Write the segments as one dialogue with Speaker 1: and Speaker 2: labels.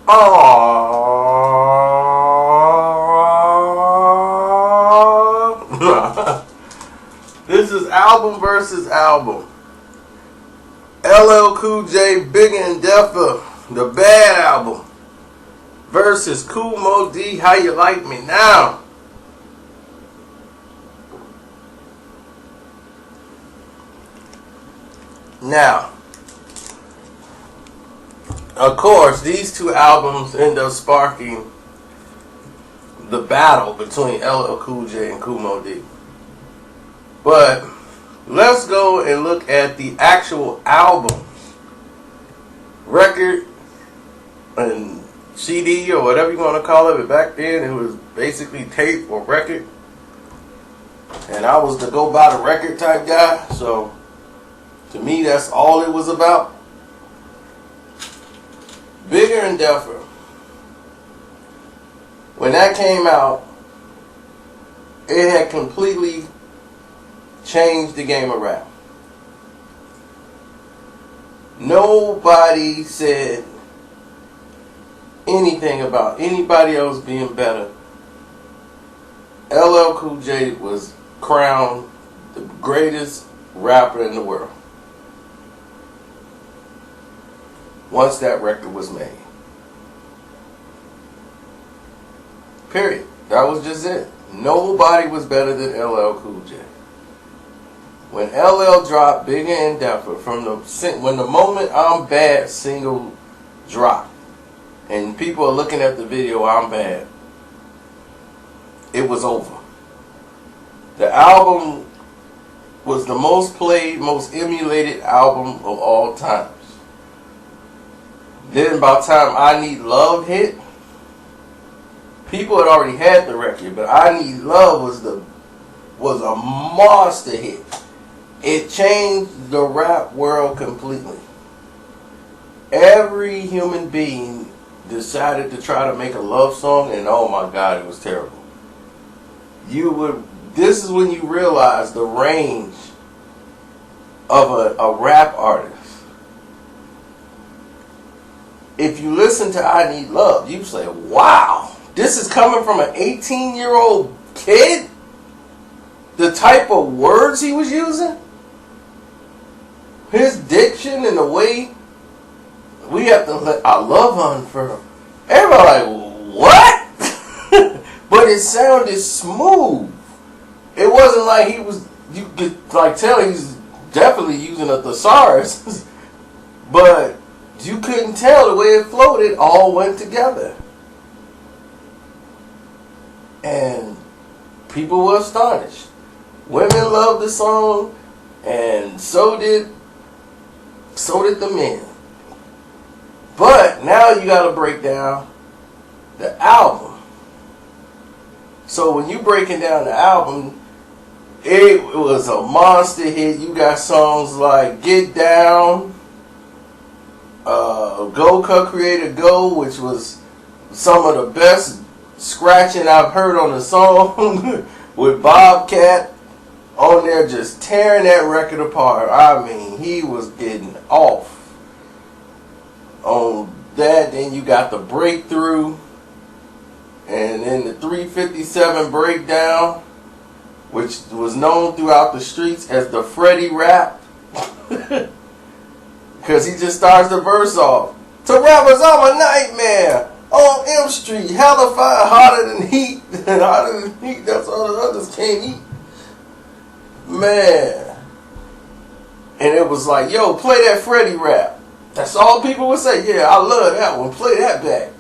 Speaker 1: Aww. This is album versus album. LL Cool J, Bigger and Deffer, the Bad Album, versus Kool Moe Dee, How You Like Me Now. Now, of course, these two albums end up sparking the battle between LL Cool J and Kool Moe Dee. But let's go and look at the actual albums, record and CD or whatever you want to call it. But back then it was basically tape or record, and I was the go by the record type guy, so to me that's all it was about. Bigger and Deffer, when that came out, it had completely changed the game of rap. Nobody said anything about anybody else being better. LL Cool J was crowned the greatest rapper in the world once that record was made. Period. That was just it. Nobody was better than LL Cool J. When LL dropped Bigger and Deffer, when the Moment I'm Bad single dropped, and people are looking at the video I'm Bad, it was over. The album was the most played, most emulated album of all times. Then by the time I Need Love hit, people had already had the record, but I Need Love was a monster hit. It changed the rap world completely. Every human being decided to try to make a love song, and oh my God, it was terrible. This is when you realize the range of a rap artist. If you listen to I Need Love, you say, wow, this is coming from an 18-year-old kid? The type of words he was using? His diction and the way we have to let I love on for everybody like, what? But it sounded smooth. It wasn't like you could like tell he's definitely using a thesaurus, but you couldn't tell the way it flowed. It all went together. And people were astonished. Women loved the song, and so did the men. But now you got to break down the album. So when you breaking down the album, it was a monster hit. You got songs like Get Down, Go Cut Creator Go, which was some of the best scratching I've heard on the song with Bobcat on there just tearing that record apart. I mean, he was getting off on that. Then you got the Breakthrough, and then the 357 Breakdown, which was known throughout the streets as the Freddie Rap, because he just starts the verse off. To rappers, I'm a nightmare on M Street, hella fire, hotter than heat, and hotter than heat. That's all the others can't eat. Man. And it was like, yo, play that Freddie Rap. That's all people would say. Yeah, I love that one. Play that back.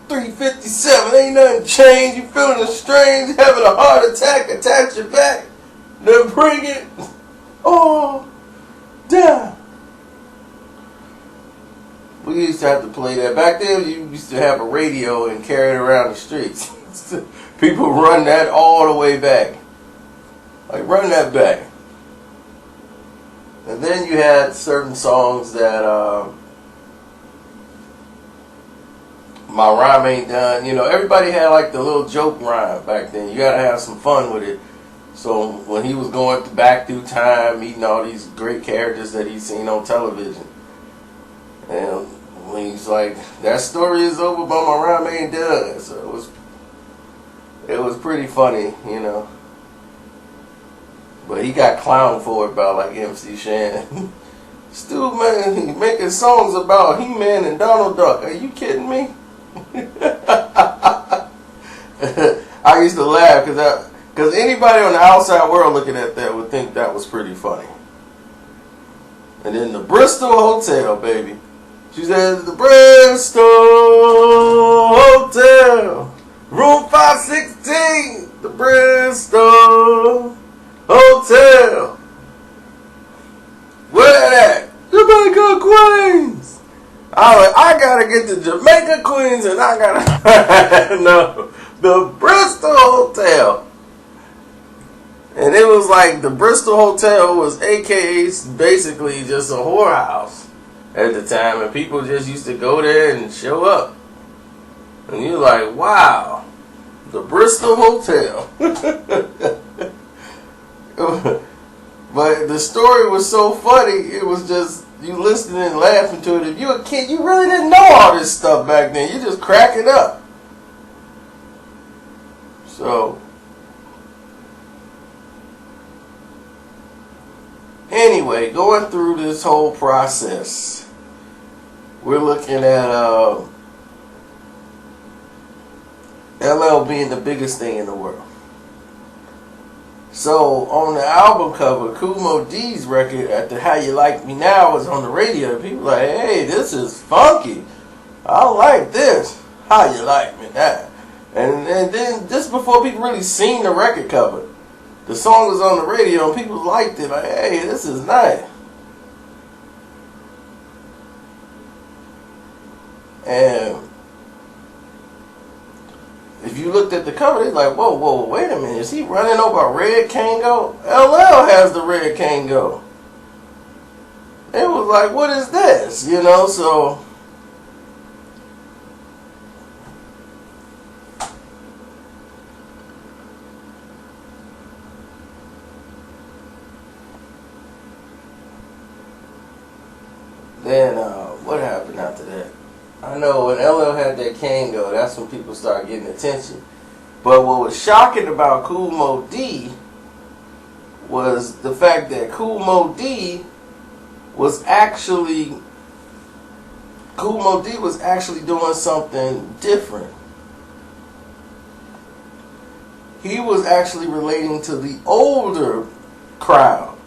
Speaker 1: 357, ain't nothing changed. You feeling the strains, having a heart attack, attach your back. Then bring it all down. We used to have to play that. Back then, you used to have a radio and carry it around the streets. People run that all the way back. Like, run that back. And then you had certain songs that, My Rhyme Ain't Done. You know, everybody had like the little joke rhyme back then. You gotta have some fun with it. So when he was going back through time, meeting all these great characters that he's seen on television, and when he was like, that story is over, but my rhyme ain't done. So it was pretty funny, you know. But he got clowned for it by like MC Shan. Stu, man, he making songs about He-Man and Donald Duck. Are you kidding me? I used to laugh because anybody on the outside world looking at that would think that was pretty funny. And then the Bristol Hotel, baby. She says, the Bristol Hotel, room 516, the Bristol Hotel. Where that at? Jamaica, Queens. I gotta get to Jamaica, Queens, and I gotta no, the Bristol Hotel. And it was like the Bristol Hotel was AKA basically just a whorehouse at the time, and people just used to go there and show up. And you're like, wow, the Bristol Hotel. But the story was so funny, it was just you listening and laughing to it. If you're a kid, you really didn't know all this stuff back then. You just crack it up. So anyway, going through this whole process, we're looking at LL being the biggest thing in the world. So on the album cover, Kool Moe Dee's record at the How You Like Me Now was on the radio. People were like, hey, this is funky. I like this. How You Like Me Now. And then just before people really seen the record cover, the song was on the radio and people liked it. Like, hey, this is nice. And if you looked at the cover, they're like, whoa, wait a minute. Is he running over a red Kango? LL has the red Kango. It was like, what is this? You know, so then what happened after that? I know when LL had that Kango, that's when people started getting attention. But what was shocking about Kool Moe Dee was the fact that Kool Moe Dee was actually doing something different. He was actually relating to the older crowd.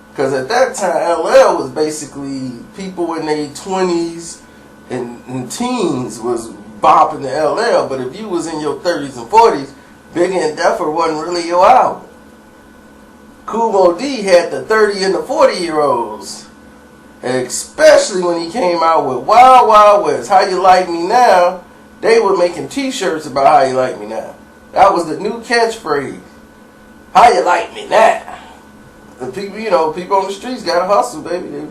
Speaker 1: Because at that time, LL was basically people in their 20s and teens was bopping to LL. But if you was in your 30s and 40s, Biggie and Duffer wasn't really your album. Kool Moe Dee had the 30 and the 40-year-olds. Especially when he came out with Wild Wild West, How You Like Me Now, they were making t-shirts about How You Like Me Now. That was the new catchphrase. How you like me now? The people, you know, people on the streets gotta hustle, baby.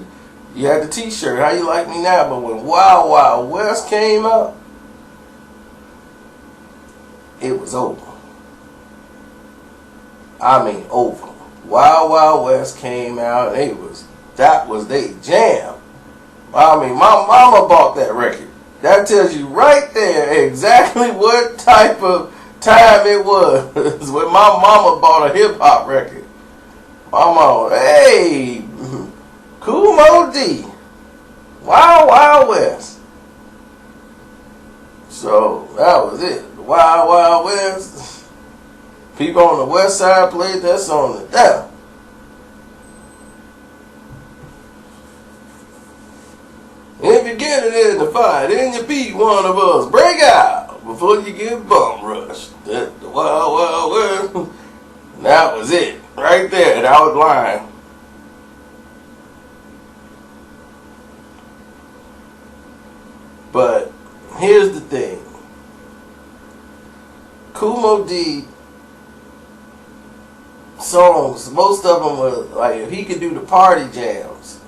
Speaker 1: You had the t-shirt, How You Like Me Now. But when Wild Wild West came out, it was over. I mean, over. Wild Wild West came out, and that was they jam. I mean, my mama bought that record. That tells you right there exactly what type of time it was when my mama bought a hip hop record. My mama, hey, Kool Moe Dee, Wild Wild West. So that was it. Wild Wild West. People on the west side played that song to death. If you get it in the fight, then you beat one of us. Break out before you get bum rushed. That the Wild Wild West. That was it. Right there. That was lying. But here's the thing. Kool Moe Dee songs, most of them were like, if he could do the party jams.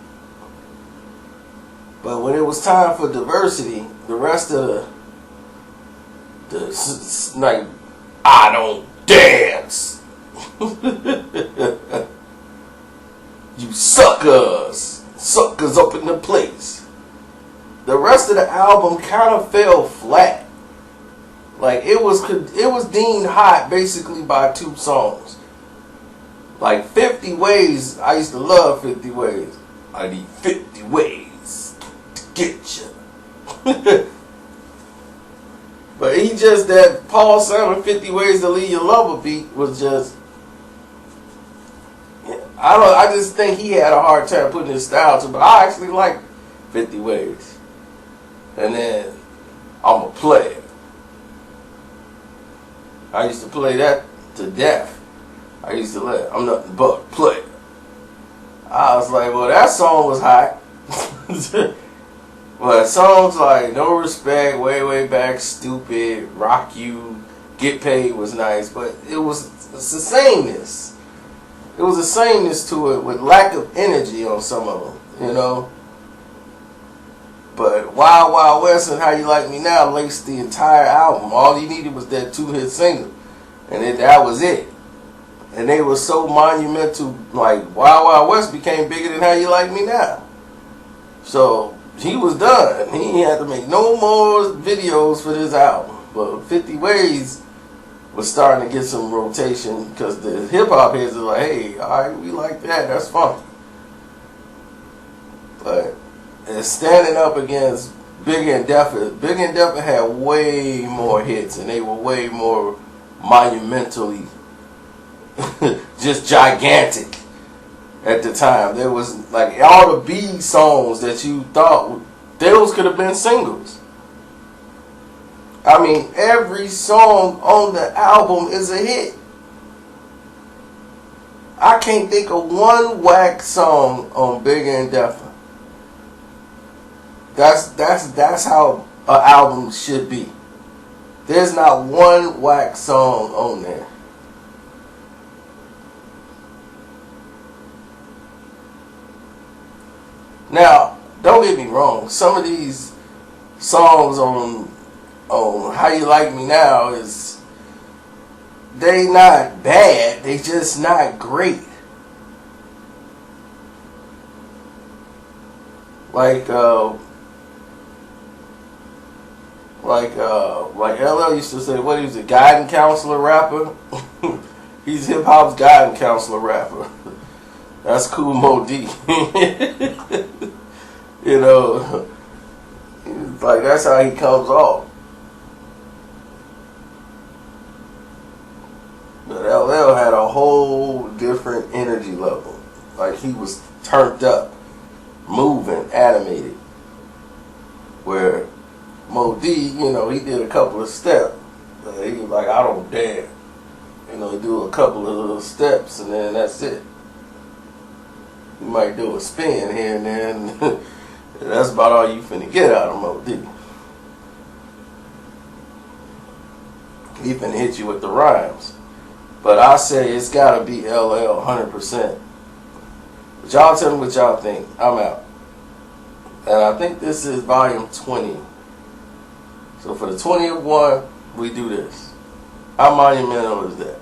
Speaker 1: But when it was time for diversity, the rest of the like, I don't dance. You suckers up in the place. the rest of the album kind of fell flat. Like it was deemed hot basically by 2 songs. Like 50 Ways, I used to love 50 Ways. I need 50 ways to get you. But he just, that Paul Simon 50 Ways to Leave Your Lover beat was just, I just think he had a hard time putting his style to it. But I actually like 50 Ways. And then I'm a Player. I used to play that to death. I used to let, I'm nothing but a player. I was like, well, that song was hot. But songs like No Respect, Way Way Back, Stupid, Rock You, Get Paid was nice, but it's the sameness. It was a sameness to it with lack of energy on some of them, you know. But Wild Wild West and How You Like Me Now laced the entire album. All you needed was that 2-hit single, and that was it. And they were so monumental. Like Wild Wild West became bigger than How You Like Me Now. So he was done. He had to make no more videos for this album. But 50 Ways was starting to get some rotation because the hip hop heads are like, hey, all right, we like that. That's funky. But it's standing up against Big and Deffa. Big and Deffa had way more hits, and they were way more monumentally just gigantic. At the time, there was like all the B songs that you thought those could have been singles. I mean, every song on the album is a hit. I can't think of one whack song on Big and Deffa. That's how an album should be. There's not one whack song on there. Now, don't get me wrong. Some of these songs on How You Like Me Now they not bad. They just not great. Like LL used to say, what, he was a guidance counselor rapper? He's hip hop's guidance counselor rapper. That's Kool Moe Dee. You know, like that's how he comes off. But LL had a whole different energy level. Like he was turned up, moving, animated. Where Moe Dee, you know, he did a couple of steps. He was like, I don't dare. You know, do a couple of little steps and then that's it. You might do a spin here and then. That's about all you finna get out of Moe Dee. He finna hit you with the rhymes. But I say it's gotta be LL 100%. But y'all tell me what y'all think. I'm out. And I think this is volume 20. So for the 20th one, we do this. How monumental is that?